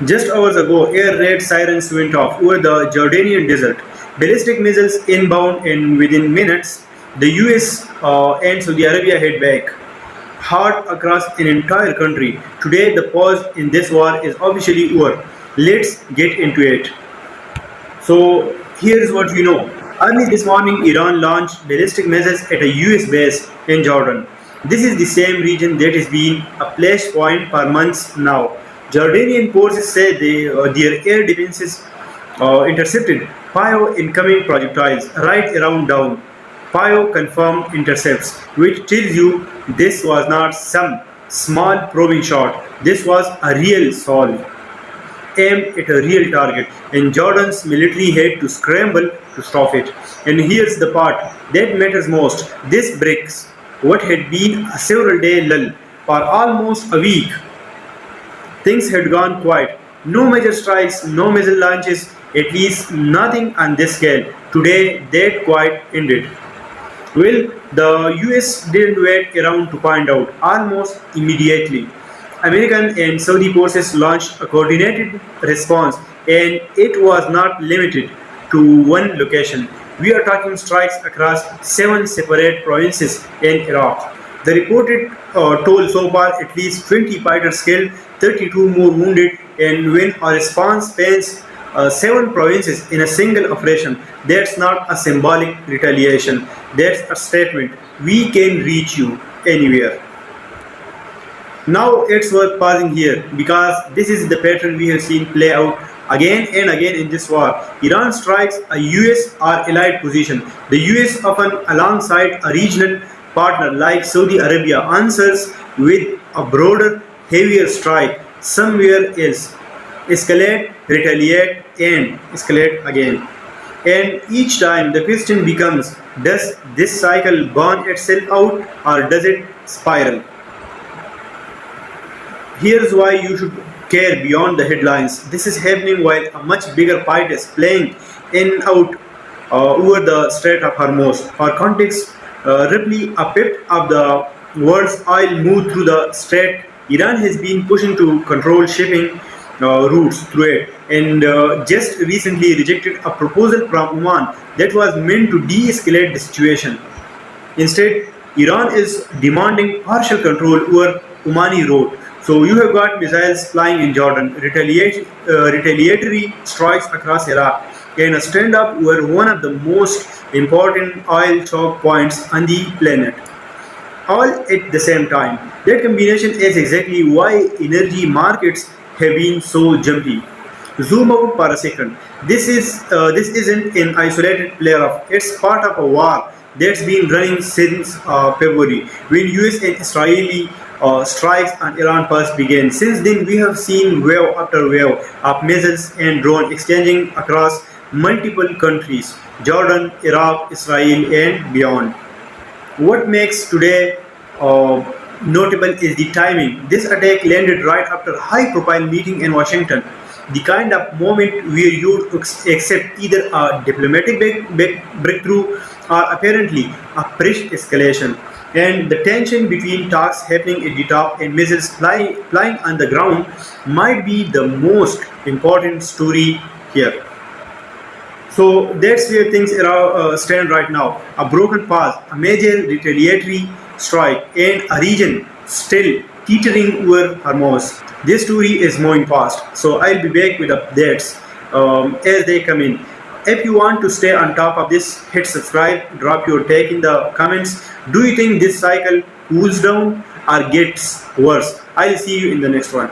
Just hours ago, air raid sirens went off over the Jordanian desert. Ballistic missiles inbound, and within minutes, the US and Saudi Arabia head back hard across an entire country. Today, the pause in this war is officially over. Let's get into it. So, here's what we know. Early this morning, Iran launched ballistic missiles at a US base in Jordan. This is the same region that has been a flashpoint for months now. Jordanian forces say their air defenses intercepted five incoming projectiles right around down. Five confirmed intercepts, which tells you this was not some small probing shot. This was a real solve aimed at a real target, and Jordan's military had to scramble to stop it. And here's the part that matters most: this breaks what had been a several day lull. For almost a week, things had gone quiet. No major strikes, no missile launches, at least nothing on this scale. Today, that quiet ended. Well, the US didn't wait around to find out. Almost immediately, American and Saudi forces launched a coordinated response, and it was not limited to one location. We are talking strikes across seven separate provinces in Iraq. The reported toll so far at least 20 fighters killed, 32 more wounded, and when a response spans seven provinces in a single operation, that's not a symbolic retaliation. That's a statement. We can reach you anywhere. Now it's worth pausing here because this is the pattern we have seen play out again and again in this war. Iran strikes a US or allied position. The US, often alongside a regional partner like Saudi Arabia, answers with a broader, heavier strike somewhere else. Escalate, retaliate, and escalate again. And each time the question becomes, does this cycle burn itself out or does it spiral? Here's why you should care beyond the headlines. This is happening while a much bigger fight is playing in out over the Strait of Hormuz. For context, roughly a fifth of the world's oil moved through the strait. Iran has been pushing to control shipping routes through it, and just recently rejected a proposal from Oman that was meant to de-escalate the situation. Instead, Iran is demanding partial control over Omani road. So you have got missiles flying in Jordan, retaliatory strikes across Iraq, and a stand-up over one of the most important oil choke points on the planet, all at the same time. That combination is exactly why energy markets have been so jumpy. Zoom out for a second. This isn't an isolated flare-up. It's part of a war that's been running since February, when US and Israeli strikes on Iran first began. Since then, we have seen wave after wave of missiles and drone exchanging across multiple countries: Jordan, Iraq, Israel, and beyond. What makes today notable is the timing. This attack landed right after a high-profile meeting in Washington, the kind of moment where you accept either a diplomatic breakthrough or apparently a fresh escalation. And the tension between talks happening at the top and missiles flying on the ground might be the most important story here. So that's where things stand right now. A broken pass, a major retaliatory strike, and a region still teetering over Hormuz. This story is moving fast, so I'll be back with updates as they come in. If you want to stay on top of this, hit subscribe, drop your take in the comments. Do you think this cycle cools down or gets worse? I'll see you in the next one.